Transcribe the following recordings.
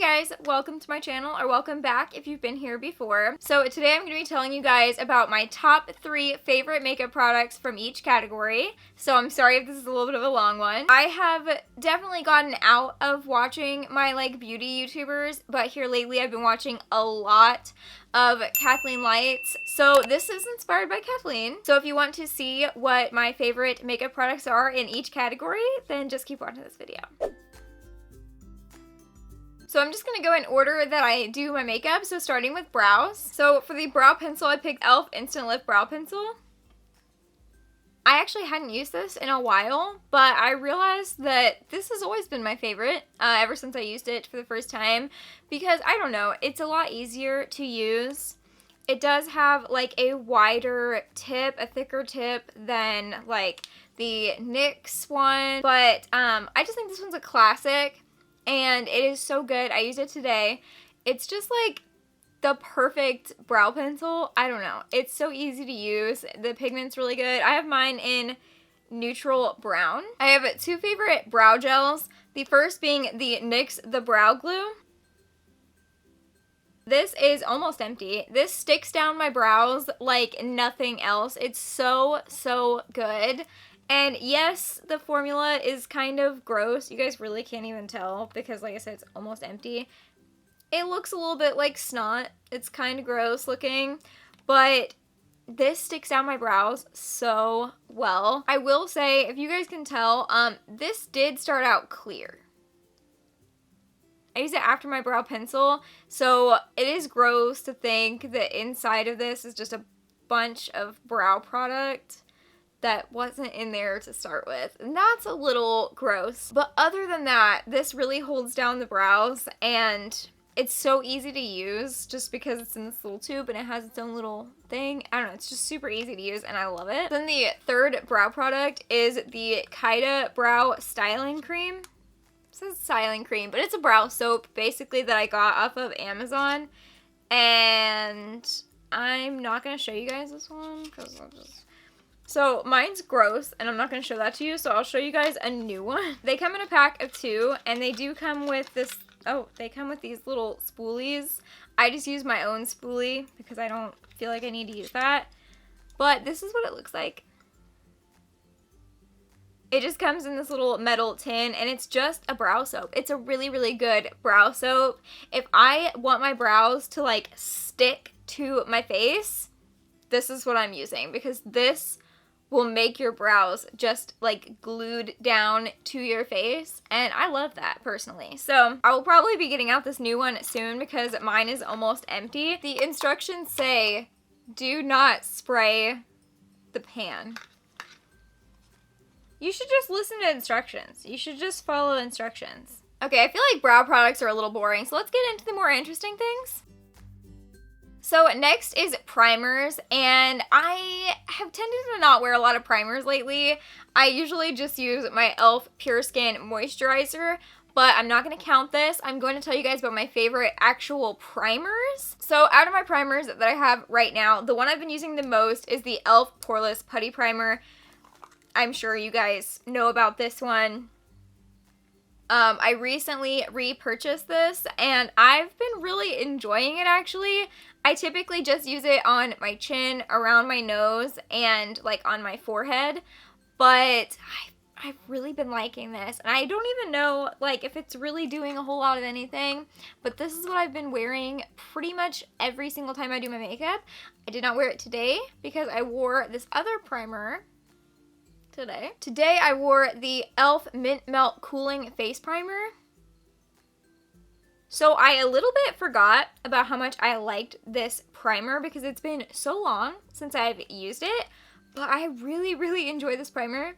guys, welcome to my channel, or welcome back if you've been here before. So today I'm going to be telling you guys about my top 3 favorite makeup products from each category. So I'm sorry if this is a little bit of a long one. I have definitely gotten out of watching my beauty YouTubers, but here lately I've been watching a lot of Kathleen Lights. So this is inspired by Kathleen. So if you want to see what my favorite makeup products are in each category, then just keep watching this video. So I'm just going to go in order that I do my makeup, so starting with brows. So for the brow pencil, I picked e.l.f. Instant Lift Brow Pencil. I actually hadn't used this in a while, but I realized that this has always been my favorite ever since I used it for the first time, because I don't know, it's a lot easier to use. It does have a wider tip, a thicker tip than the NYX one, but I just think this one's a classic. And it is so good. I used it today. It's just the perfect brow pencil. I don't know. It's so easy to use. The pigment's really good. I have mine in neutral brown. I have 2 favorite brow gels. The first being the NYX The Brow Glue. This is almost empty. This sticks down my brows like nothing else. It's so, so good. And yes, the formula is kind of gross. You guys really can't even tell because, like I said, it's almost empty. It looks a little bit like snot. It's kind of gross looking, but this sticks down my brows so well. I will say, if you guys can tell, this did start out clear. I used it after my brow pencil, so it is gross to think that inside of this is just a bunch of brow product that wasn't in there to start with. And that's a little gross. But other than that, this really holds down the brows, and it's so easy to use just because it's in this little tube and it has its own little thing. I don't know, it's just super easy to use and I love it. Then the third brow product is the Kaida Brow Styling Cream. It says styling cream, but it's a brow soap basically that I got off of Amazon. And I'm not going to show you guys this one because I'll just... So mine's gross, and I'm not going to show that to you, so I'll show you guys a new one. They come in a pack of 2, and they do come with this, they come with these little spoolies. I just use my own spoolie because I don't feel like I need to use that. But this is what it looks like. It just comes in this little metal tin, and it's just a brow soap. It's a really, really good brow soap. If I want my brows to stick to my face, this is what I'm using, because this will make your brows just glued down to your face, and I love that personally. So I will probably be getting out this new one soon because mine is almost empty. The instructions say do not spray the pan. You should just listen to instructions. You should just follow instructions. Okay, I feel like brow products are a little boring, so let's get into the more interesting things. So next is primers, and I have tended to not wear a lot of primers lately. I usually just use my e.l.f. Pure Skin Moisturizer, but I'm not going to count this. I'm going to tell you guys about my favorite actual primers. So out of my primers that I have right now, the one I've been using the most is the e.l.f. Poreless Putty Primer. I'm sure you guys know about this one. I recently repurchased this, and I've been really enjoying it actually. I typically just use it on my chin, around my nose, and on my forehead, but I've really been liking this, and I don't even know if it's really doing a whole lot of anything, but this is what I've been wearing pretty much every single time I do my makeup. I did not wear it today because I wore this other primer today. Today I wore the e.l.f. Mint Melt Cooling Face Primer. So I a little bit forgot about how much I liked this primer because it's been so long since I've used it, but I really, really enjoy this primer.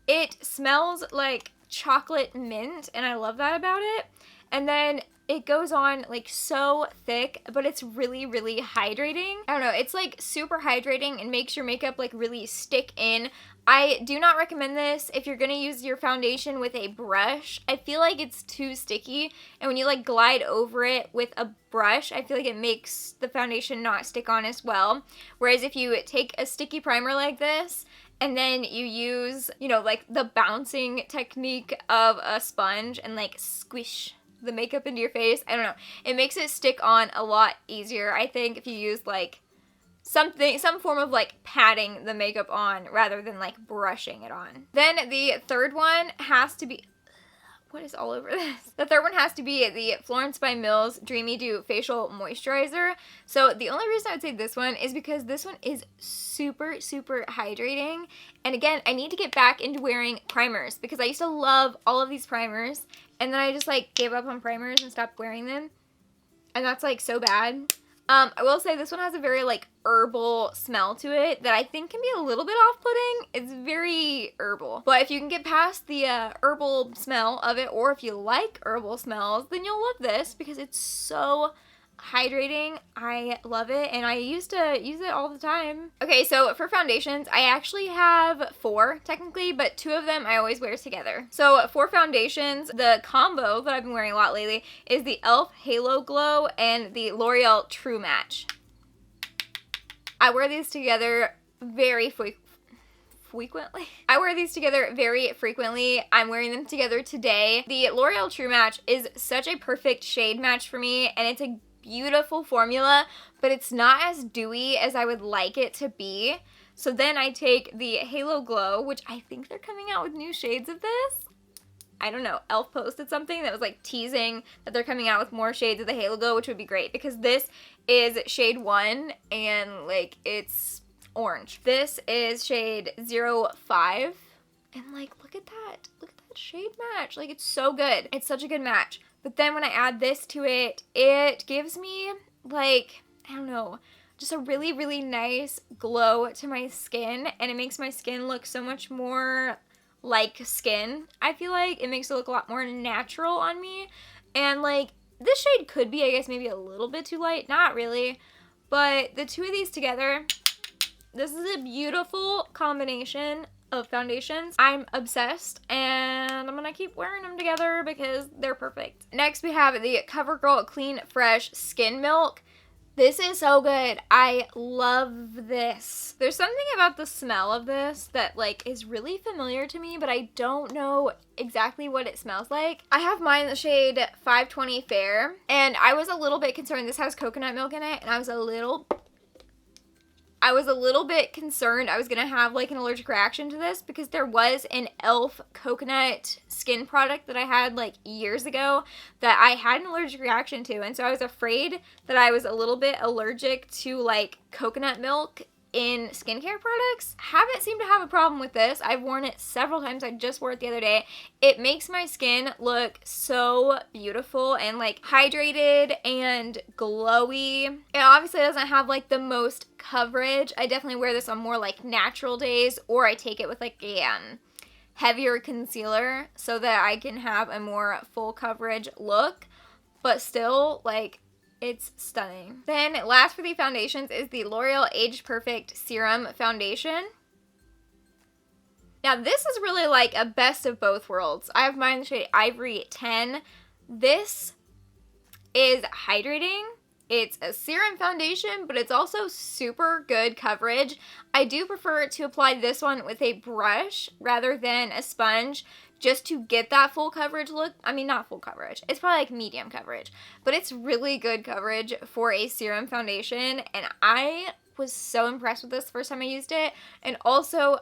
It smells like chocolate mint, and I love that about it. And then it goes on so thick, but it's really, really hydrating. I don't know, it's super hydrating and makes your makeup really stick in. I do not recommend this if you're gonna use your foundation with a brush. I feel like it's too sticky, and when you glide over it with a brush, I feel like it makes the foundation not stick on as well. Whereas if you take a sticky primer like this and then you use, the bouncing technique of a sponge and squish the makeup into your face. I don't know. It makes it stick on a lot easier, I think, if you use like some form of like patting the makeup on rather than like brushing it on. Then the third one has to be, what is all over this? The third one has to be the Florence by Mills Dreamy Dew Facial Moisturizer. So the only reason I would say this one is because this one is super, super hydrating. And again, I need to get back into wearing primers because I used to love all of these primers. And then I just like gave up on primers and stopped wearing them. And that's like so bad. I will say this one has a very like herbal smell to it that I think can be a little bit off-putting. It's very herbal. But if you can get past the herbal smell of it, or if you like herbal smells, then you'll love this because it's so hydrating. I love it, and I used to use it all the time. Okay, so for foundations, I actually have 4 technically, but 2 of them I always wear together. So for foundations, the combo that I've been wearing a lot lately is the e.l.f. Halo Glow and the L'Oreal True Match. I wear these together very frequently. I wear these together very frequently. I'm wearing them together today. The L'Oreal True Match is such a perfect shade match for me, and it's a beautiful formula, but it's not as dewy as I would like it to be. So then I take the Halo Glow, which I think they're coming out with new shades of this. I don't know, e.l.f. posted something that was like teasing that they're coming out with more shades of the Halo Glow, which would be great because this is shade 1 and like it's orange. This is shade 05 and like look at that. Look at that shade match. Like it's so good. It's such a good match. But then when I add this to it, it gives me like, I don't know, just a really, really nice glow to my skin, and it makes my skin look so much more like skin. I feel like it makes it look a lot more natural on me, and like this shade could be, I guess, maybe a little bit too light. Not really, but the 2 of these together, this is a beautiful combination of foundations. I'm obsessed, and I'm gonna keep wearing them together because they're perfect. Next we have the CoverGirl Clean Fresh Skin Milk. This is so good. I love this. There's something about the smell of this that like is really familiar to me, but I don't know exactly what it smells like. I have mine in the shade 520 Fair, and I was a little bit concerned. This has coconut milk in it, and I was a little bit concerned I was gonna have like an allergic reaction to this because there was an e.l.f. coconut skin product that I had like years ago that I had an allergic reaction to, and so I was afraid that I was a little bit allergic to like coconut milk in skincare products. Haven't seemed to have a problem with this. I've worn it several times. I just wore it the other day. It makes my skin look so beautiful and like hydrated and glowy. It obviously doesn't have like the most coverage. I definitely wear this on more like natural days, or I take it with like a heavier concealer so that I can have a more full coverage look, but still like it's stunning. Then last for the foundations is the L'Oreal Age Perfect Serum Foundation. Now this is really like a best of both worlds. I have mine in the shade Ivory 10. This is hydrating. It's a serum foundation, but it's also super good coverage. I do prefer to apply this one with a brush rather than a sponge, just to get that full coverage look. I mean, not full coverage. It's probably like medium coverage, but it's really good coverage for a serum foundation, and I was so impressed with this the first time I used it. And also,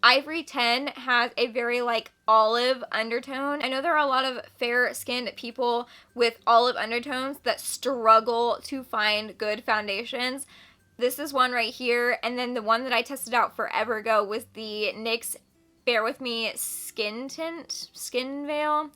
Ivory 10 has a very like olive undertone. I know there are a lot of fair-skinned people with olive undertones that struggle to find good foundations. This is one right here, and then the one that I tested out forever ago was the NYX Bear With Me Skin Veil.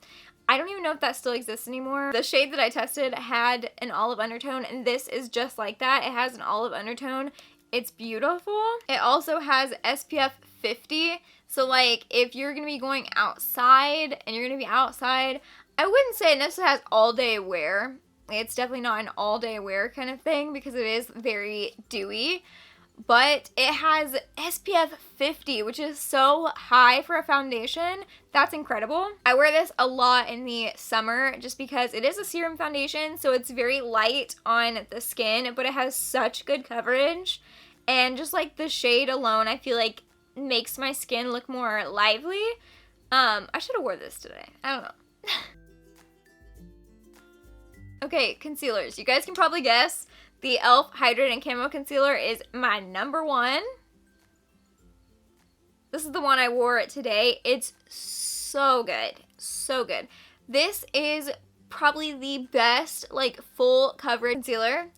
I don't even know if that still exists anymore. The shade that I tested had an olive undertone, and this is just like that. It has an olive undertone. It's beautiful. It also has SPF 50. So like if you're going to be going outside and you're going to be outside, I wouldn't say it necessarily has all day wear. It's definitely not an all day wear kind of thing because it is very dewy. But it has SPF 50, which is so high for a foundation. That's incredible. I wear this a lot in the summer just because it is a serum foundation, so it's very light on the skin, but it has such good coverage. And just like the shade alone, I feel like makes my skin look more lively. I should have wore this today. I don't know. Okay, concealers. You guys can probably guess the e.l.f. Hydrate and Camo Concealer is my number one. This is the one I wore today. It's so good. So good. This is probably the best, like, full coverage concealer.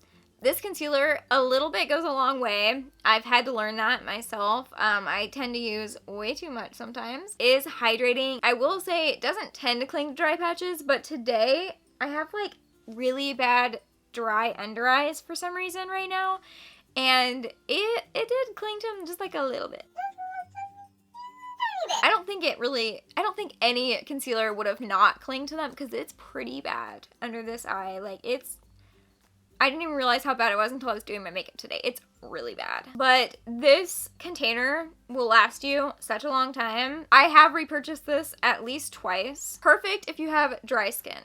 This concealer, a little bit goes a long way. I've had to learn that myself. I tend to use way too much sometimes. It is hydrating. I will say it doesn't tend to cling to dry patches, but today I have, like, really bad dry under eyes for some reason right now, and it did cling to them just like a little bit. I don't think any concealer would have not clinged to them because it's pretty bad under this eye. Like, I didn't even realize how bad it was until I was doing my makeup today. It's really bad. But this container will last you such a long time. I have repurchased this at least twice. Perfect if you have dry skin.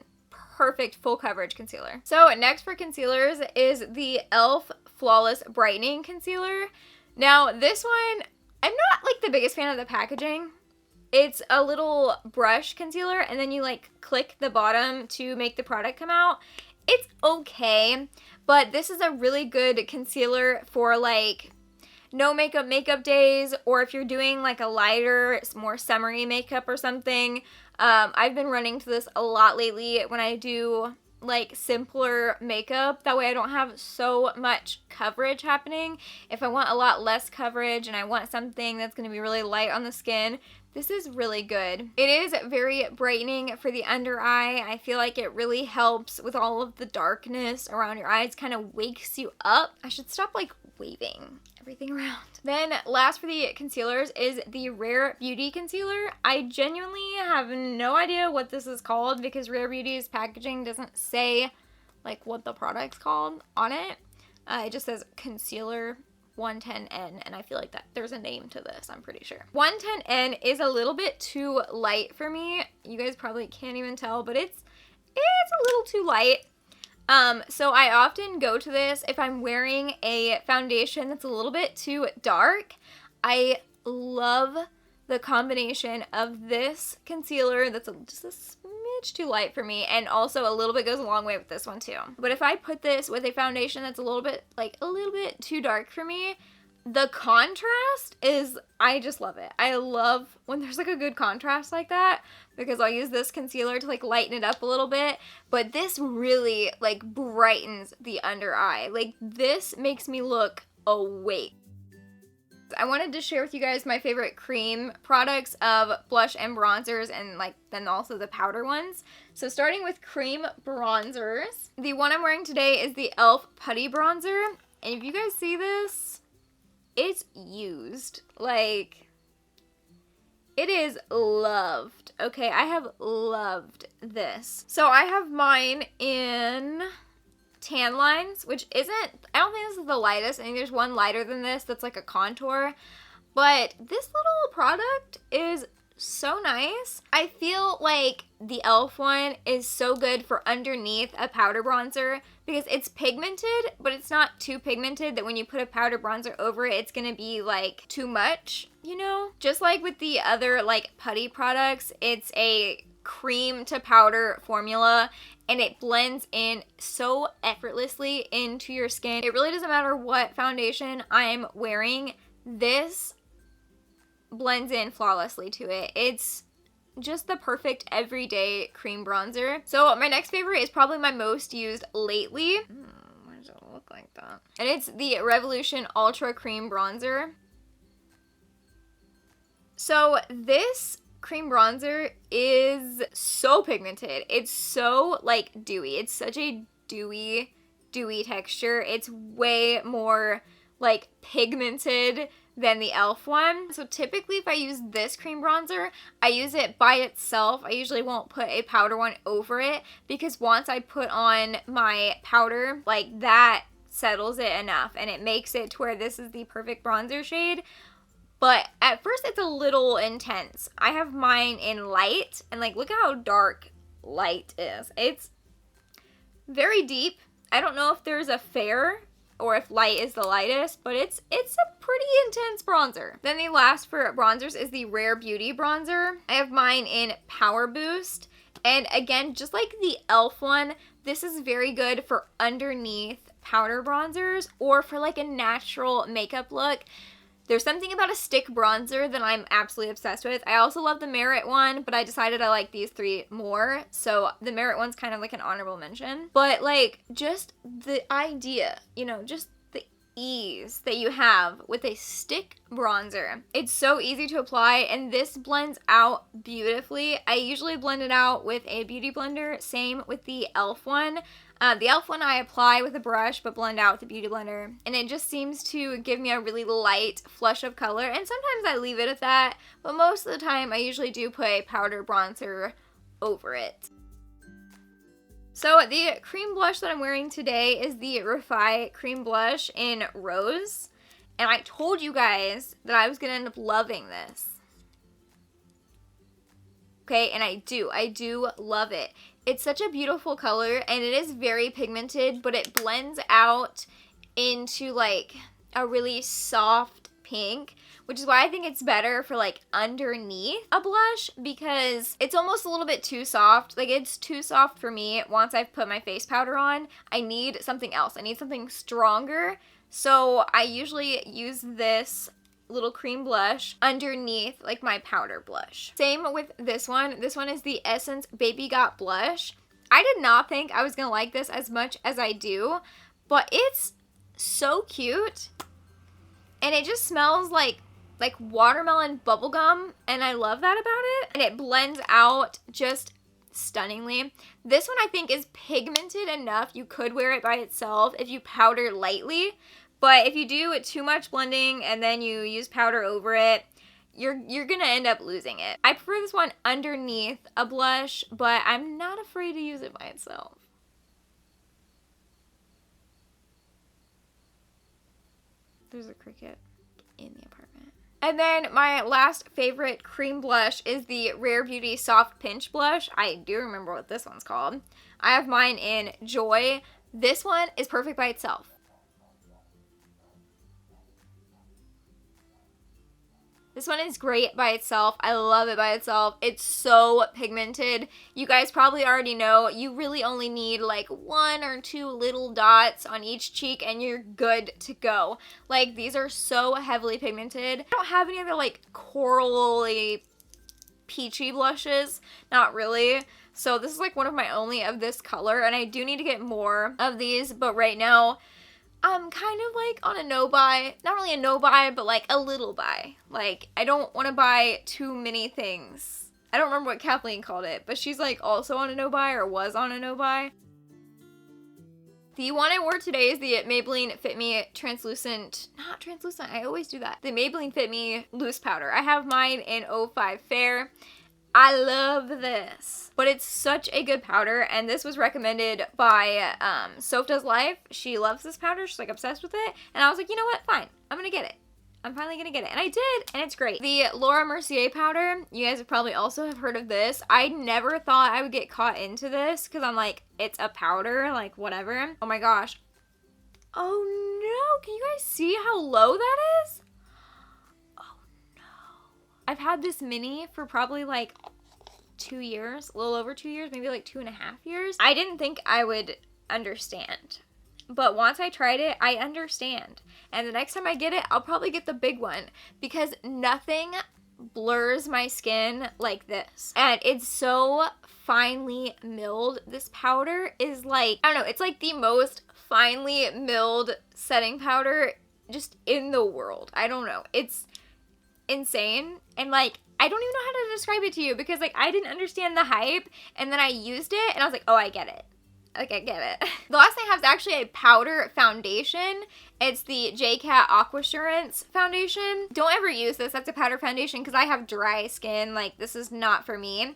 Perfect full coverage concealer. So next for concealers is the e.l.f. Flawless Brightening Concealer. Now this one, I'm not like the biggest fan of the packaging. It's a little brush concealer and then you like click the bottom to make the product come out. It's okay, but this is a really good concealer for like no makeup days, or if you're doing like a lighter, more summery makeup or something. I've been running to this a lot lately when I do like simpler makeup. That way I don't have so much coverage happening. If I want a lot less coverage and I want something that's going to be really light on the skin, this is really good. It is very brightening for the under eye. I feel like it really helps with all of the darkness around your eyes, kind of wakes you up. I should stop like waving everything around. Then last for the concealers is the Rare Beauty Concealer. I genuinely have no idea what this is called because Rare Beauty's packaging doesn't say like what the product's called on it. It just says concealer 110N, and I feel like that there's a name to this, I'm pretty sure. 110N is a little bit too light for me. You guys probably can't even tell, but it's a little too light. So I often go to this if I'm wearing a foundation that's a little bit too dark. I love the combination of this concealer that's just a smidge too light for me, and also a little bit goes a long way with this one too. But if I put this with a foundation that's a little bit too dark for me, the contrast is, I just love it. I love when there's like a good contrast like that because I'll use this concealer to like lighten it up a little bit, but this really like brightens the under eye. Like this makes me look awake. I wanted to share with you guys my favorite cream products of blush and bronzers, and like then also the powder ones. So starting with cream bronzers, the one I'm wearing today is the e.l.f. Putty Bronzer, and if you guys see this, it's used. Like, it is loved. Okay, I have loved this. So I have mine in Tan Lines, which isn't, I don't think this is the lightest. I think there's one lighter than this that's like a contour. But this little product is so nice. I feel like the e.l.f. one is so good for underneath a powder bronzer because it's pigmented, but it's not too pigmented that when you put a powder bronzer over it, it's gonna be like too much, you know? Just like with the other like putty products, it's a cream to powder formula and it blends in so effortlessly into your skin. It really doesn't matter what foundation I'm wearing, this blends in flawlessly to it. It's just the perfect everyday cream bronzer. So my next favorite is probably my most used lately. Why does it look like that? And it's the Revolution Ultra Cream Bronzer. So this cream bronzer is so pigmented. It's so like dewy. It's such a dewy texture. It's way more like pigmented than the e.l.f. one. So typically if I use this cream bronzer, I use it by itself. I usually won't put a powder one over it because once I put on my powder, like that settles it enough and it makes it to where this is the perfect bronzer shade. But at first it's a little intense. I have mine in light, and like look how dark light is. It's very deep. I don't know if there's a fair or if light is the lightest, but it's a pretty intense bronzer. Then the last for bronzers is the Rare Beauty Bronzer. I have mine in Power Boost. And again, just like the e.l.f. one, This is very good for underneath powder bronzers or for like a natural makeup look. There's something about a stick bronzer that I'm absolutely obsessed with. I also love the Merit one, but I decided I like these three more. So the Merit one's kind of like an honorable mention. But like just the idea, you know, just the ease that you have with a stick bronzer. It's so easy to apply and this blends out beautifully. I usually blend it out with a beauty blender. Same with the e.l.f. one. The e.l.f. one I apply with a brush but blend out with the beauty blender, and it just seems to give me a really light flush of color, and sometimes I leave it at that, but most of the time I usually do put a powder bronzer over it. So the cream blush that I'm wearing today is the Refi cream blush in Rose, and I told you guys that I was going to end up loving this. Okay, and I do love it. It's such a beautiful color and it is very pigmented, but it blends out into like a really soft pink, which is why I think it's better for like underneath a blush because it's almost a little bit too soft. Like it's too soft for me once I've put my face powder on. I need something else. I need something stronger. So I usually use this little cream blush underneath like my powder blush. Same with this one. This one is the Essence Baby Got blush. I did not think I was gonna like this as much as I do, but it's so cute and it just smells like watermelon bubblegum, and I love that about it, and it blends out just stunningly. This one I think is pigmented enough you could wear it by itself if you powder lightly. But if you do too much blending and then you use powder over it, you're gonna end up losing it. I prefer this one underneath a blush, but I'm not afraid to use it by itself. There's a cricket in the apartment. And then my last favorite cream blush is the Rare Beauty Soft Pinch Blush. I do remember what this one's called. I have mine in Joy. This one is perfect by itself. This one is great by itself. I love it by itself. It's so pigmented. You guys probably already know you really only need like 1 or 2 little dots on each cheek and you're good to go. Like these are so heavily pigmented. I don't have any other like corally peachy blushes. Not really. So this is like one of my only of this color, and I do need to get more of these, but right now I'm kind of like on a no buy. Not really a no buy, but like a little buy. Like I don't want to buy too many things. I don't remember what Kathleen called it, but she's like also on a no buy or was on a no buy. The one I wore today is the Maybelline Fit Me translucent, not translucent, I always do that. The Maybelline Fit Me loose powder. I have mine in 05 Fair. I love this, but it's such a good powder, and this was recommended by Soph Does Life. She loves this powder. She's like obsessed with it, and I was like, you know what, fine, I'm gonna get it. I'm finally gonna get it, and I did, and it's great. The Laura Mercier powder, you guys have probably also have heard of this. I never thought I would get caught into this because I'm like, it's a powder, like whatever. Oh my gosh. Oh no, can you guys see how low that is? I've had this mini for probably like 2 years, a little over 2 years, maybe like 2.5 years. I didn't think I would understand, but once I tried it, I understand. And the next time I get it, I'll probably get the big one because nothing blurs my skin like this. And it's so finely milled. This powder is like, I don't know, it's like the most finely milled setting powder just in the world. I don't know. It's insane, and like I don't even know how to describe it to you because like I didn't understand the hype, and then I used it and I was like, oh, I get it. Like I get it. The last thing I have is actually a powder foundation. It's the JCat Aquassurance foundation. Don't ever use this. That's a powder foundation because I have dry skin. Like this is not for me.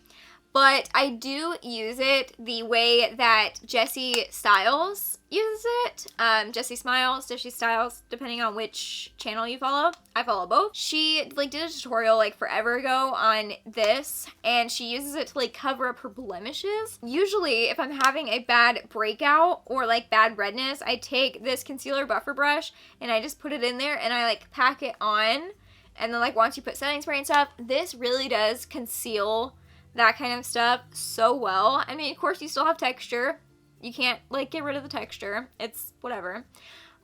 But I do use it the way that Jessie Styles uses it. Jessie Smiles, Jessie Styles, depending on which channel you follow. I follow both. She like did a tutorial like forever ago on this, and she uses it to like cover up her blemishes. Usually if I'm having a bad breakout or like bad redness, I take this concealer buffer brush and I just put it in there and I like pack it on. And then like once you put setting spray and stuff, this really does conceal that kind of stuff so well. I mean, of course you still have texture. You can't like get rid of the texture. It's whatever.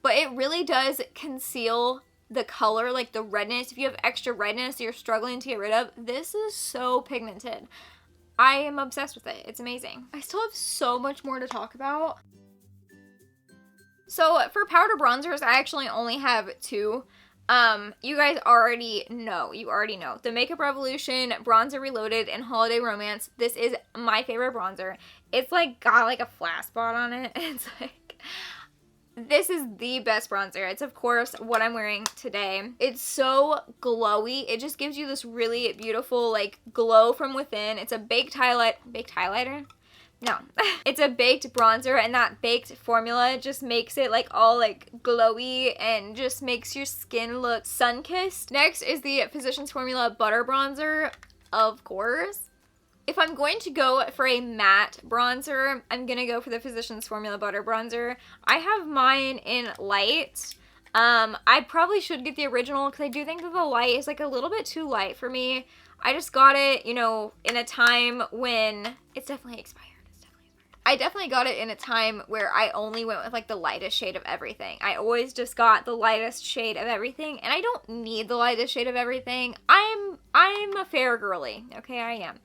But it really does conceal the color, like the redness. If you have extra redness you're struggling to get rid of, this is so pigmented. I am obsessed with it. It's amazing. I still have so much more to talk about. So for powder bronzers, I actually only have two. You guys already know. The Makeup Revolution Bronzer Reloaded and Holiday Romance. This is my favorite bronzer. It's like got like a flat spot on it. It's like, this is the best bronzer. It's of course what I'm wearing today. It's so glowy. It just gives you this really beautiful like glow from within. It's a baked highlighter? No. It's a baked bronzer, and that baked formula just makes it like all like glowy and just makes your skin look sun-kissed. Next is the Physicians Formula Butter Bronzer, of course. If I'm going to go for a matte bronzer, I'm gonna go for the Physicians Formula Butter Bronzer. I have mine in light. I probably should get the original because I do think that the light is like a little bit too light for me. I just got it, you know, in a time when it's definitely expired. I definitely got it in a time where I only went with like the lightest shade of everything. I always just got the lightest shade of everything, and I don't need the lightest shade of everything. I'm a fair girly, okay, I am.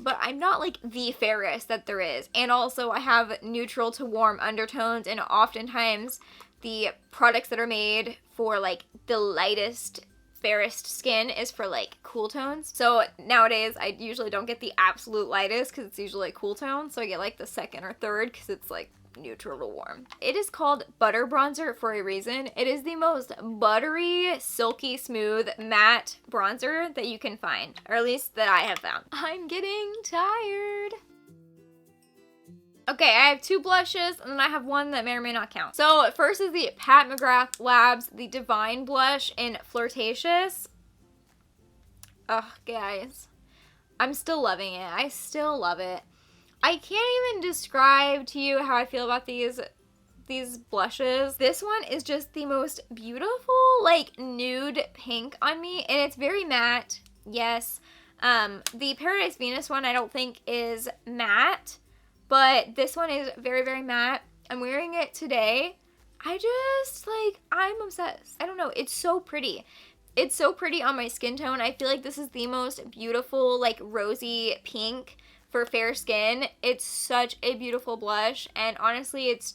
But I'm not like the fairest that there is. And also I have neutral to warm undertones, and oftentimes the products that are made for like the lightest fairest skin is for like cool tones. So nowadays I usually don't get the absolute lightest because it's usually a cool tone, so I get like the second or third because it's like neutral to warm. It is called Butter Bronzer for a reason. It is the most buttery, silky smooth matte bronzer that you can find, or at least that I have found. I'm getting tired. Okay, I have two blushes, and then I have one that may or may not count. So first is the Pat McGrath Labs, the Divine Blush in Flirtatious. Ugh, guys. I'm still loving it. I still love it. I can't even describe to you how I feel about these blushes. This one is just the most beautiful, like, nude pink on me, and it's very matte, yes. The Paradise Venus one I don't think is matte, but this one is very, very matte. I'm wearing it today. I'm obsessed. I don't know. It's so pretty. It's so pretty on my skin tone. I feel like this is the most beautiful, like, rosy pink for fair skin. It's such a beautiful blush, and honestly, it's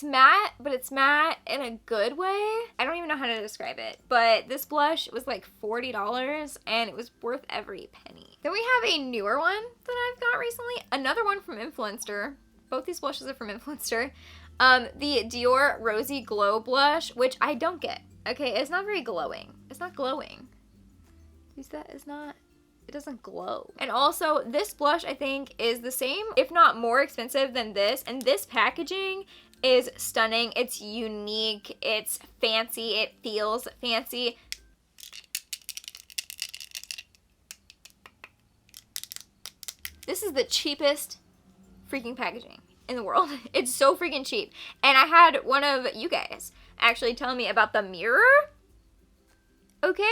matte, but it's matte in a good way. I don't even know how to describe it, but this blush was like $40, and it was worth every penny. Then we have a newer one that I've got recently. Another one from Influencer. Both these blushes are from Influencer. The Dior Rosy Glow Blush, which I don't get. Okay, it's not very glowing. It's not glowing. It doesn't glow. And also, this blush I think is the same, if not more expensive than this, and this packaging is stunning. It's unique, it's fancy, it feels fancy. This is the cheapest freaking packaging in the world. It's so freaking cheap. And I had one of you guys actually tell me about the mirror. Okay?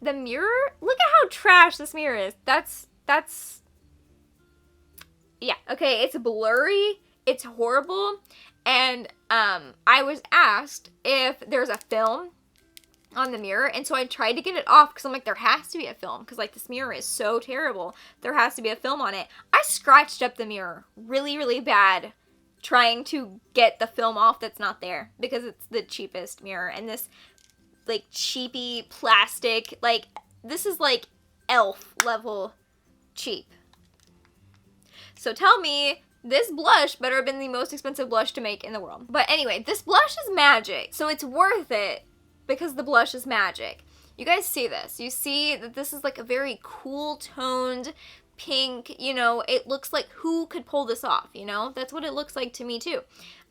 The mirror? Look at how trash this mirror is. That's yeah, okay, it's blurry, it's horrible, and I was asked if there's a film on the mirror, and so I tried to get it off because I'm like, there has to be a film because like this mirror is so terrible. There has to be a film on it. I scratched up the mirror really, really bad trying to get the film off that's not there because it's the cheapest mirror, and this like cheapy plastic, like this is like elf level cheap. So tell me, this blush better have been the most expensive blush to make in the world. But anyway, this blush is magic, so it's worth it because the blush is magic. You guys see this. You see that this is like a very cool toned pink, you know, it looks like who could pull this off, you know? That's what it looks like to me too.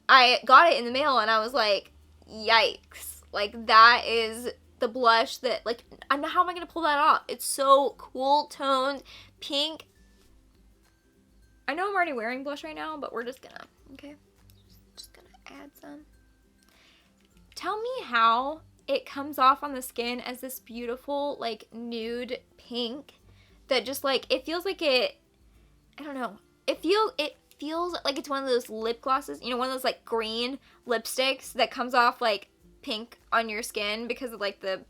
I got it in the mail and I was like, yikes. Like, that is the blush that, like, how am I going to pull that off? It's so cool toned pink. I know I'm already wearing blush right now, but we're just gonna, okay? Just gonna add some. Tell me how it comes off on the skin as this beautiful, like, nude pink that just, like, it feels like it, I don't know. It feels feels like it's one of those lip glosses, you know, one of those like green lipsticks that comes off like pink on your skin because of like the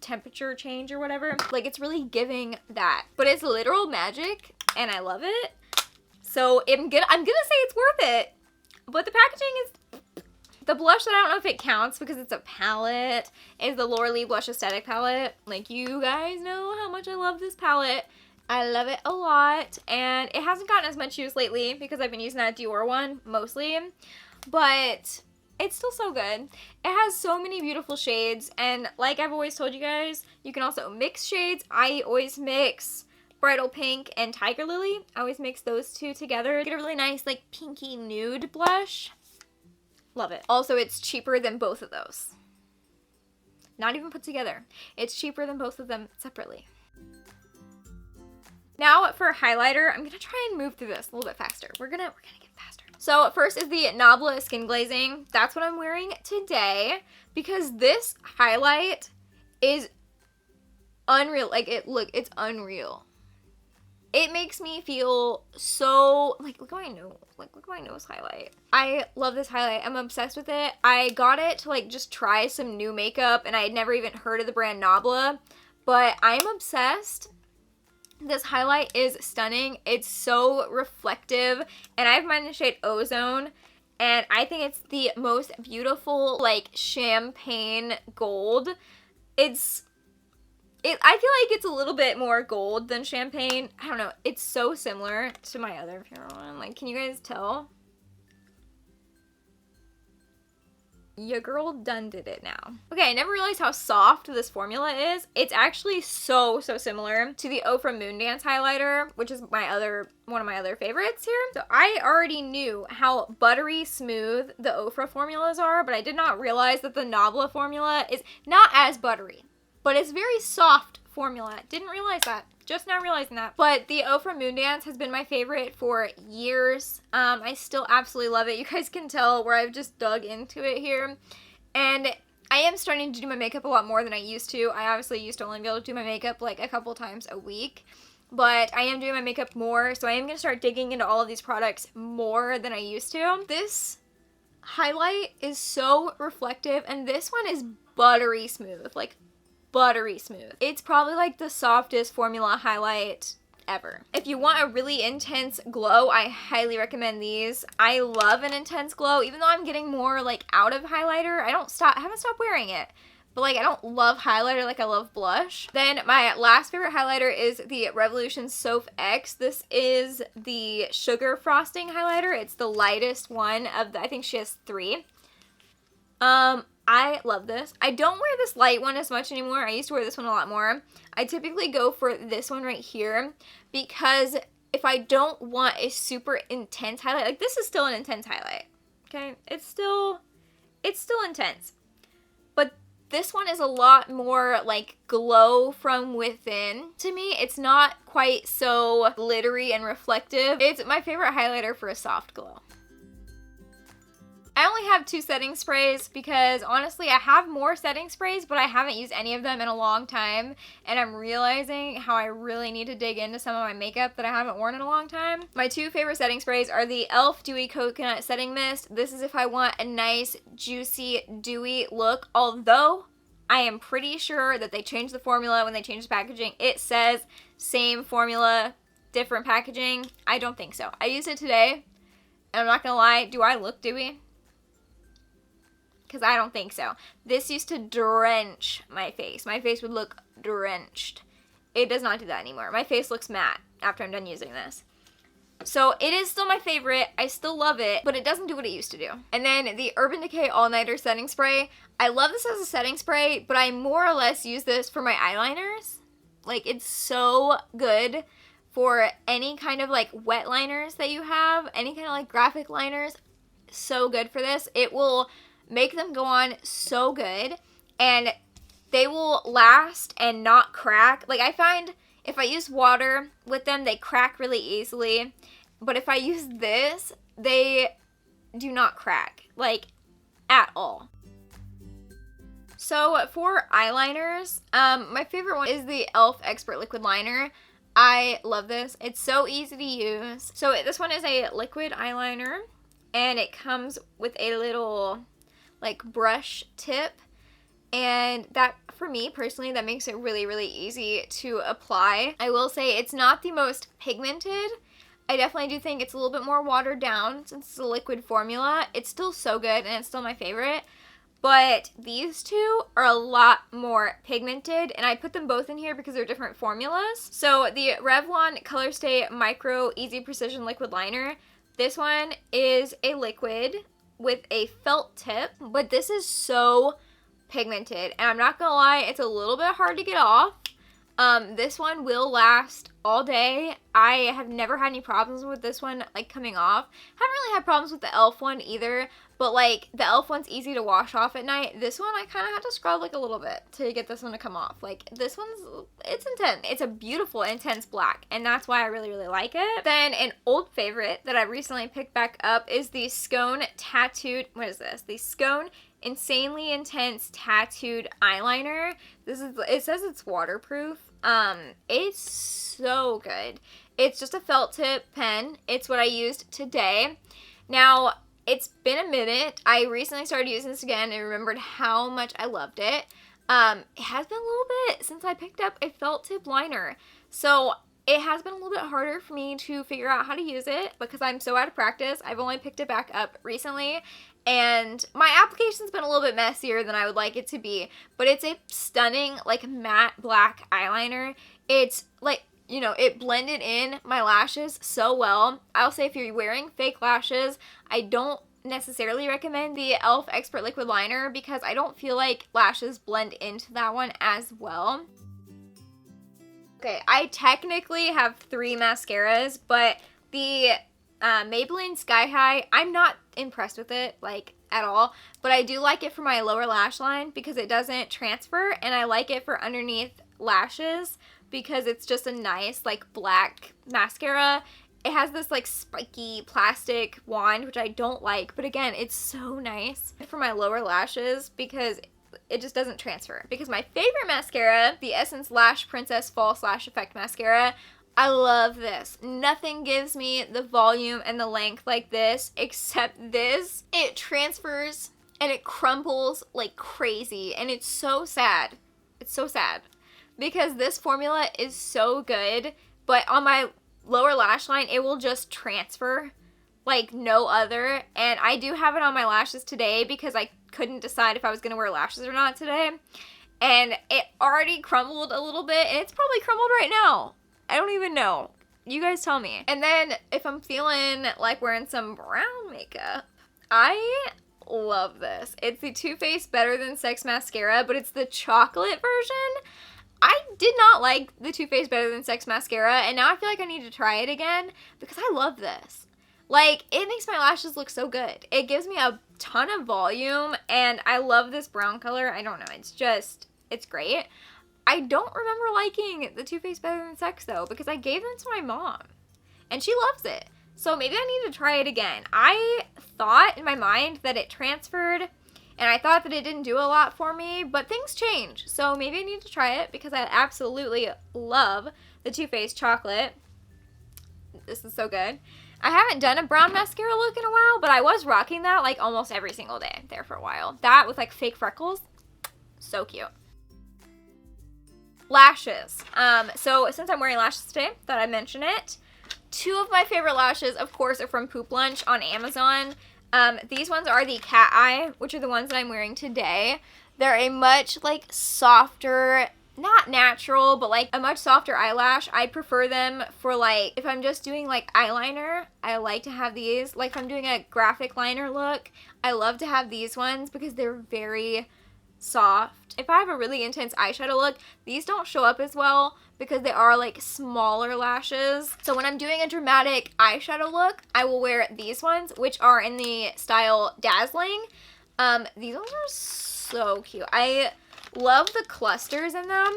temperature change or whatever. Like it's really giving that, but it's literal magic and I love it. So I'm gonna say it's worth it, but the packaging is, the blush that I don't know if it counts because it's a palette is the Laura Lee Blush Aesthetic palette. Like you guys know how much I love this palette. I love it a lot, and it hasn't gotten as much use lately because I've been using that Dior one mostly, but it's still so good. It has so many beautiful shades, and like I've always told you guys, you can also mix shades. I always mix Bridal Pink and Tiger Lily. I always mix those two together. Get a really nice like pinky nude blush. Love it. Also, it's cheaper than both of those. Not even put together. It's cheaper than both of them separately. Now for highlighter, I'm gonna try and move through this a little bit faster. We're gonna get faster. So first is the Nabla Skin Glazing. That's what I'm wearing today because this highlight is unreal. Like it's unreal. It makes me feel so, like, look at my nose. Like, look at my nose highlight. I love this highlight. I'm obsessed with it. I got it to, like, just try some new makeup, and I had never even heard of the brand Nabla, but I'm obsessed. This highlight is stunning. It's so reflective, and I have mine in the shade Ozone, and I think it's the most beautiful, like, champagne gold. I feel like it's a little bit more gold than champagne. I don't know. It's so similar to my other favorite one. Like, can you guys tell? Your girl done did it now. Okay, I never realized how soft this formula is. It's actually so similar to the Ofra Moondance highlighter, which is one of my other favorites here. So I already knew how buttery smooth the Ofra formulas are, but I did not realize that the Nabla formula is not as buttery. But it's very soft formula. Didn't realize that. Just now realizing that. But the Ofra Moondance has been my favorite for years. I still absolutely love it. You guys can tell where I've just dug into it here. And I am starting to do my makeup a lot more than I used to. I obviously used to only be able to do my makeup like a couple times a week. But I am doing my makeup more. So I am going to start digging into all of these products more than I used to. This highlight is so reflective. And this one is buttery smooth. Like, buttery smooth. It's probably like the softest formula highlight ever. If you want a really intense glow, I highly recommend these. I love an intense glow, even though I'm getting more like out of highlighter. I haven't stopped wearing it, but like I don't love highlighter like I love blush. Then my last favorite highlighter is the Revolution Soph X. This is the sugar frosting highlighter. It's the lightest one of the, I think she has 3. I love this. I don't wear this light one as much anymore. I used to wear this one a lot more. I typically go for this one right here because if I don't want a super intense highlight, like this is still an intense highlight, okay? It's still intense. But this one is a lot more like glow from within. To me, it's not quite so glittery and reflective. It's my favorite highlighter for a soft glow. I only have 2 setting sprays because honestly I have more setting sprays, but I haven't used any of them in a long time, and I'm realizing how I really need to dig into some of my makeup that I haven't worn in a long time. My 2 favorite setting sprays are the e.l.f. Dewy Coconut Setting Mist. This is if I want a nice juicy dewy look, although I am pretty sure that they changed the formula when they changed the packaging. It says same formula, different packaging. I don't think so. I used it today, and I'm not gonna lie, do I look dewy? Because I don't think so. This used to drench my face. My face would look drenched. It does not do that anymore. My face looks matte after I'm done using this. So it is still my favorite. I still love it, but it doesn't do what it used to do. And then the Urban Decay All Nighter Setting Spray. I love this as a setting spray, but I more or less use this for my eyeliners. Like, it's so good for any kind of like wet liners that you have, any kind of like graphic liners. So good for this. It will make them go on so good, and they will last and not crack. Like, I find if I use water with them, they crack really easily, but if I use this, they do not crack, like, at all. So for eyeliners, my favorite one is the e.l.f. Expert Liquid Liner. I love this. It's so easy to use. So this one is a liquid eyeliner, and it comes with a little like brush tip, and that, for me personally, that makes it really, really easy to apply. I will say it's not the most pigmented. I definitely do think it's a little bit more watered down since it's a liquid formula. It's still so good, and it's still my favorite. But these two are a lot more pigmented, and I put them both in here because they're different formulas. So the Revlon Color Stay Micro Easy Precision Liquid Liner, this one is a liquid with a felt tip, but this is so pigmented, and I'm not gonna lie, it's a little bit hard to get off. This one will last all day. I have never had any problems with this one like coming off. Haven't really had problems with the e.l.f. one either, but like the e.l.f. one's easy to wash off at night. This one I kind of had to scrub like a little bit to get this one to come off. Like this one's, it's intense. It's a beautiful intense black, and that's why I really, really like it. Then an old favorite that I recently picked back up is the Scone Tattooed, what is this? The Scone Insanely Intense Tattooed Eyeliner. This is, it says it's waterproof. It's so good. It's just a felt tip pen. It's what I used today. Now, it's been a minute. I recently started using this again and remembered how much I loved it. It has been a little bit since I picked up a felt tip liner. So it has been a little bit harder for me to figure out how to use it because I'm so out of practice. I've only picked it back up recently, and my application's been a little bit messier than I would like it to be, but it's a stunning like matte black eyeliner. It's like, you know, it blended in my lashes so well. I'll say if you're wearing fake lashes, I don't necessarily recommend the e.l.f. Expert Liquid Liner because I don't feel like lashes blend into that one as well. Okay, I technically have 3 mascaras, but the Maybelline Sky High, I'm not impressed with it, like, at all. But I do like it for my lower lash line because it doesn't transfer, and I like it for underneath lashes because it's just a nice, like, black mascara. It has this, like, spiky plastic wand, which I don't like, but again, it's so nice for my lower lashes because it just doesn't transfer. Because my favorite mascara, the Essence Lash Princess False Lash Effect Mascara, I love this. Nothing gives me the volume and the length like this except this. It transfers and it crumbles like crazy, and it's so sad. It's so sad because this formula is so good, but on my lower lash line, it will just transfer like no other. And I do have it on my lashes today because I couldn't decide if I was going to wear lashes or not today. And it already crumbled a little bit, and it's probably crumbled right now. I don't even know. You guys tell me. And then if I'm feeling like wearing some brown makeup, I love this. It's the Too Faced Better Than Sex Mascara, but it's the chocolate version. I did not like the Too Faced Better Than Sex Mascara, and now I feel like I need to try it again because I love this. Like, it makes my lashes look so good. It gives me a ton of volume, and I love this brown color. I don't know. It's just, it's great. I don't remember liking the Too Faced Better Than Sex, though, because I gave them to my mom, and she loves it. So maybe I need to try it again. I thought in my mind that it transferred, and I thought that it didn't do a lot for me, but things change. So maybe I need to try it because I absolutely love the Too Faced Chocolate. This is so good. I haven't done a brown mascara look in a while, but I was rocking that like almost every single day there for a while. That with like fake freckles, so cute. Lashes. So since I'm wearing lashes today, thought I'd mention it. 2 of my favorite lashes, of course, are from Poop Lunch on Amazon. These ones are the Cat Eye, which are the ones that I'm wearing today. They're a much like softer, not natural, but like a much softer eyelash. I prefer them for like, if I'm just doing like eyeliner, I like to have these. Like if I'm doing a graphic liner look, I love to have these ones because they're very soft. If I have a really intense eyeshadow look, these don't show up as well because they are like smaller lashes. So when I'm doing a dramatic eyeshadow look, I will wear these ones, which are in the style Dazzling. These ones are so cute. I love the clusters in them.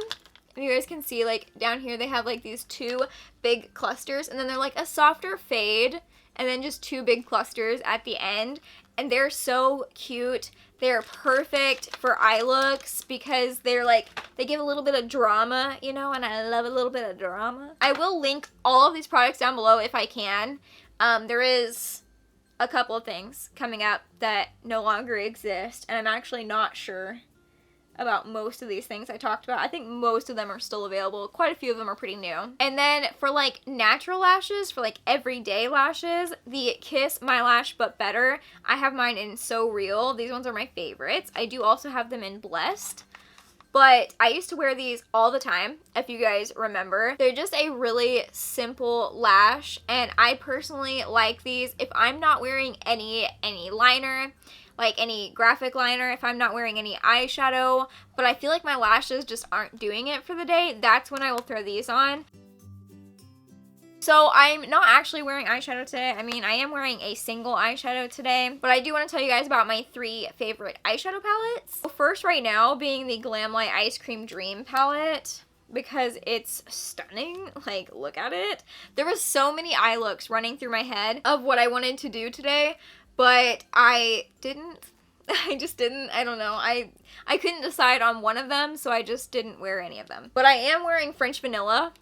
You guys can see like down here they have like these 2 big clusters, and then they're like a softer fade, and then just 2 big clusters at the end. and they're so cute. They're perfect for eye looks because they're like, they give a little bit of drama, you know, and I love a little bit of drama. I will link all of these products down below if I can. There is a couple of things coming up that no longer exist, and I'm actually not sure about most of these things I talked about. I think most of them are still available. Quite a few of them are pretty new. And then for like natural lashes, for like everyday lashes, the Kiss My Lash But Better. I have mine in So Real. These ones are my favorites. I do also have them in Blessed. But I used to wear these all the time, if you guys remember. They're just a really simple lash, and I personally like these if I'm not wearing any liner, like any graphic liner, if I'm not wearing any eyeshadow, but I feel like my lashes just aren't doing it for the day. That's when I will throw these on. So I'm not actually wearing eyeshadow today. I mean, I am wearing a single eyeshadow today, but I do want to tell you guys about my 3 favorite eyeshadow palettes. So first right now being the Glamlight Ice Cream Dream palette, because it's stunning. Like, look at it. There was so many eye looks running through my head of what I wanted to do today, but I didn't. I just didn't. I don't know. I couldn't decide on one of them, so I just didn't wear any of them. But I am wearing French Vanilla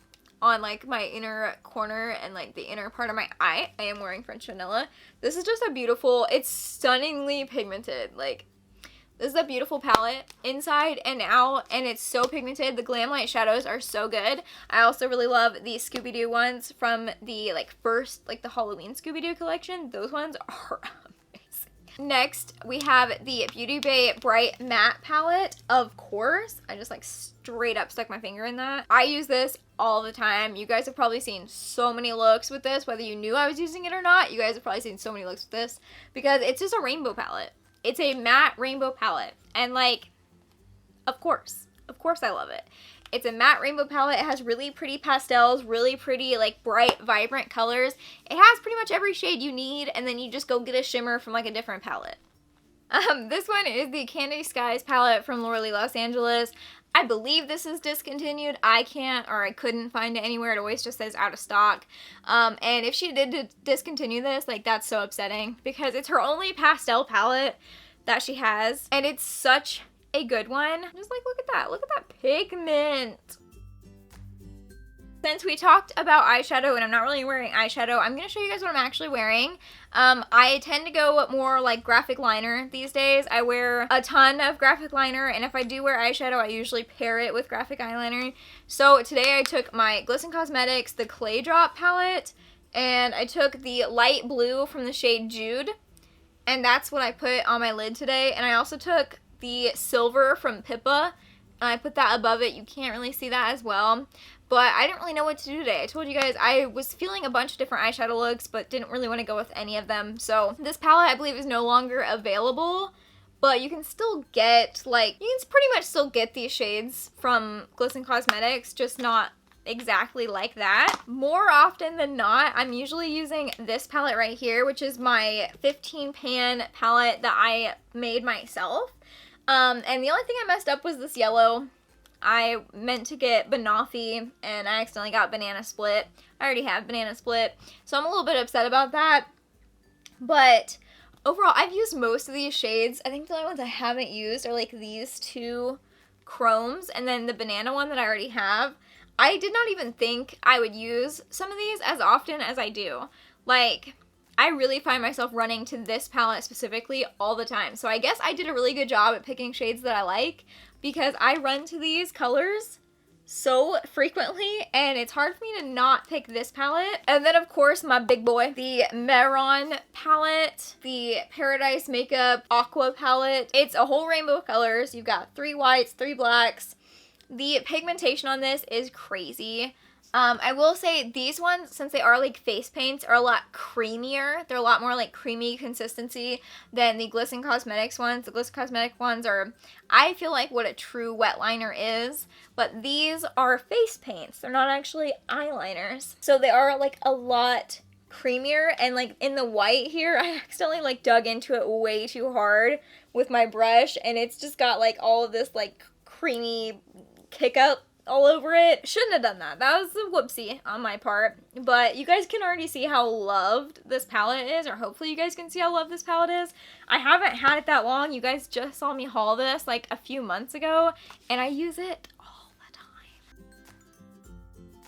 on like my inner corner and like the inner part of my eye. I am wearing French Vanilla. This is just a beautiful, it's stunningly pigmented. Like, this is a beautiful palette inside and out, and it's so pigmented. The Glamlight shadows are so good. I also really love the Scooby-Doo ones from the like first, like the Halloween Scooby-Doo collection. Those ones are amazing. Next, we have the Beauty Bay Bright Matte palette. Of course, I just like straight up stuck my finger in that. I use this all the time. You guys have probably seen so many looks with this, whether you knew I was using it or not. You guys have probably seen so many looks with this because it's just a rainbow palette. It's a matte rainbow palette, and like, of course I love it. It's a matte rainbow palette. It has really pretty pastels, really pretty like bright, vibrant colors. It has pretty much every shade you need, and then you just go get a shimmer from like a different palette. This one is the Candy Skies palette from Laura Los Angeles. I believe this is discontinued. I couldn't find it anywhere. It always just says out of stock. And if she did discontinue this, like, that's so upsetting because it's her only pastel palette that she has, and it's such a good one. Just like, look at that. Look at that pigment. Since we talked about eyeshadow and I'm not really wearing eyeshadow, I'm going to show you guys what I'm actually wearing. I tend to go more like graphic liner these days. I wear a ton of graphic liner, and if I do wear eyeshadow, I usually pair it with graphic eyeliner. So today I took my Glisten Cosmetics, the Clay Drop palette, and I took the light blue from the shade Jude, and that's what I put on my lid today. And I also took the silver from Pippa, and I put that above it. You can't really see that as well. But I didn't really know what to do today. I told you guys I was feeling a bunch of different eyeshadow looks, but didn't really want to go with any of them. So this palette, I believe, is no longer available, but you can still get, like, you can pretty much still get these shades from Glisten Cosmetics, just not exactly like that. More often than not, I'm usually using this palette right here, which is my 15 pan palette that I made myself. And the only thing I messed up was this yellow. I meant to get Banoffee, and I accidentally got Banana Split. I already have Banana Split, so I'm a little bit upset about that. But overall, I've used most of these shades. I think the only ones I haven't used are like these 2 chromes, and then the banana one that I already have. I did not even think I would use some of these as often as I do. Like, I really find myself running to this palette specifically all the time. So I guess I did a really good job at picking shades that I like, because I run to these colors so frequently, and it's hard for me to not pick this palette. And then, of course, my big boy, the Meron palette, the Paradise Makeup Aqua palette. It's a whole rainbow of colors. You've got 3 whites, 3 blacks. The pigmentation on this is crazy. I will say these ones, since they are like face paints, are a lot creamier. They're a lot more like creamy consistency than the Glisten Cosmetics ones. The Glisten Cosmetics ones are, I feel like, what a true wet liner is, but these are face paints. They're not actually eyeliners. So they are like a lot creamier, and like in the white here, I accidentally like dug into it way too hard with my brush, and it's just got like all of this like creamy kick up all over it. Shouldn't have done that. That was a whoopsie on my part. But you guys can already see how loved this palette is, or hopefully you guys can see how loved this palette is. I haven't had it that long. You guys just saw me haul this like a few months ago, and I use it all the time.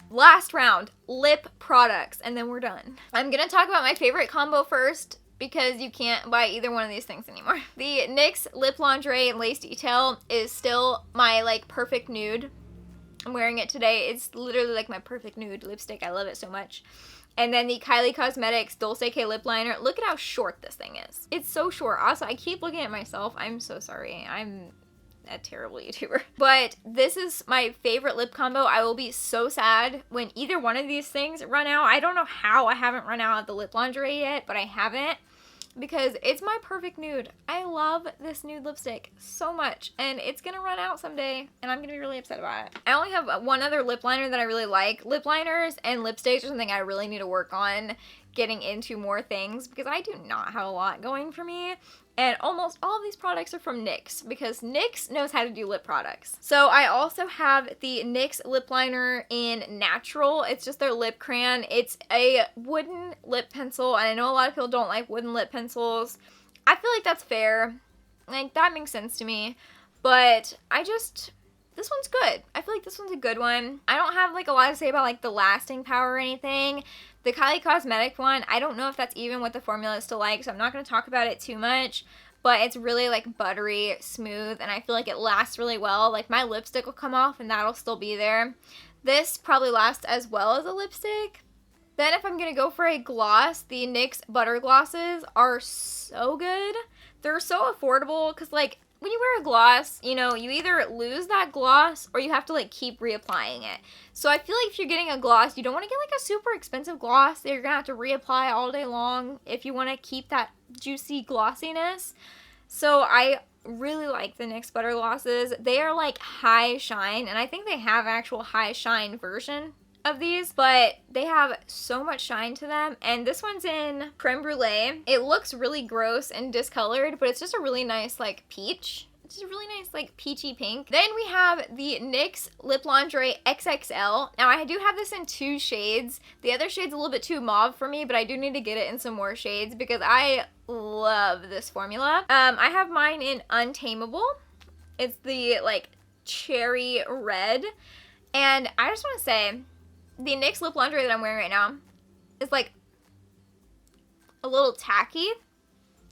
Last round, lip products, and then we're done. I'm gonna talk about my favorite combo first, because you can't buy either one of these things anymore. The NYX Lip Lingerie Lace Detail is still my like perfect nude. I'm wearing it today. It's literally like my perfect nude lipstick. I love it so much. And then the Kylie Cosmetics Dulce K Lip Liner. Look at how short this thing is. It's so short. Also, I keep looking at myself. I'm so sorry. I'm a terrible YouTuber. But this is my favorite lip combo. I will be so sad when either one of these things run out. I don't know how I haven't run out of the lip lingerie yet, but I haven't. Because it's my perfect nude. I love this nude lipstick so much, and it's gonna run out someday, and I'm gonna be really upset about it. I only have one other lip liner that I really like. Lip liners and lipsticks are something I really need to work on getting into more things, because I do not have a lot going for me. And almost all of these products are from NYX, because NYX knows how to do lip products. So I also have the NYX lip liner in Natural. It's just their lip crayon. It's a wooden lip pencil, and I know a lot of people don't like wooden lip pencils. I feel like that's fair. Like, that makes sense to me. But this one's good. I feel like this one's a good one. I don't have like a lot to say about like the lasting power or anything. The Kylie Cosmetics one, I don't know if that's even what the formula is still like, so I'm not going to talk about it too much. But it's really like buttery, smooth, and I feel like it lasts really well. Like, my lipstick will come off and that'll still be there. This probably lasts as well as a lipstick. Then if I'm going to go for a gloss, the NYX Butter Glosses are so good. They're so affordable, because like, when you wear a gloss, you know, you either lose that gloss or you have to like keep reapplying it. So I feel like if you're getting a gloss, you don't want to get like a super expensive gloss that you're gonna have to reapply all day long if you want to keep that juicy glossiness. So I really like the NYX Butter Glosses. They are like high shine, and I think they have actual high shine version of these, but they have so much shine to them. And this one's in Creme Brulee. It looks really gross and discolored, but it's just a really nice like peach. It's just a really nice like peachy pink. Then we have the NYX Lip Lingerie XXL. Now I do have this in 2 shades. The other shade's a little bit too mauve for me, but I do need to get it in some more shades because I love this formula. I have mine in Untamable. It's the like cherry red. And I just want to say, the NYX Lip Lingerie that I'm wearing right now is like a little tacky.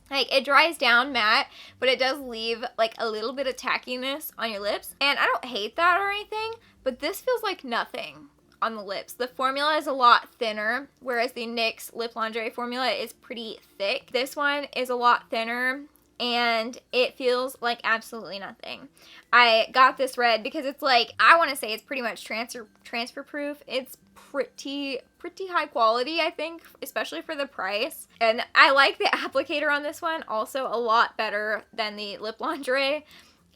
Like, it dries down matte, but it does leave like a little bit of tackiness on your lips. And I don't hate that or anything, but this feels like nothing on the lips. The formula is a lot thinner, whereas the NYX Lip Lingerie formula is pretty thick. This one is a lot thinner, and it feels like absolutely nothing. I got this red because it's like, I want to say it's pretty much transfer proof. It's pretty high quality, I think, especially for the price. And I like the applicator on this one also a lot better than the Lip Lingerie.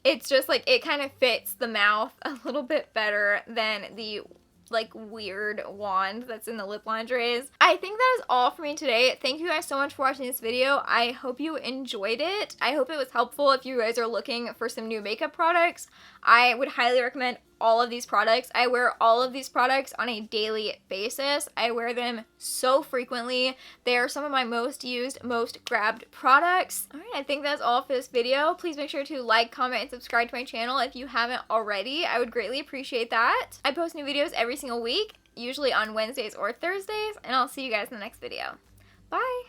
It's just like, it kind of fits the mouth a little bit better than the like weird wand that's in the lip lingeries. I think that is all for me today. Thank you guys so much for watching this video. I hope you enjoyed it. I hope it was helpful if you guys are looking for some new makeup products. I would highly recommend all of these products. I wear all of these products on a daily basis. I wear them so frequently. They are some of my most used, most grabbed products. Alright, I think that's all for this video. Please make sure to like, comment, and subscribe to my channel if you haven't already. I would greatly appreciate that. I post new videos every single week, usually on Wednesdays or Thursdays, and I'll see you guys in the next video. Bye!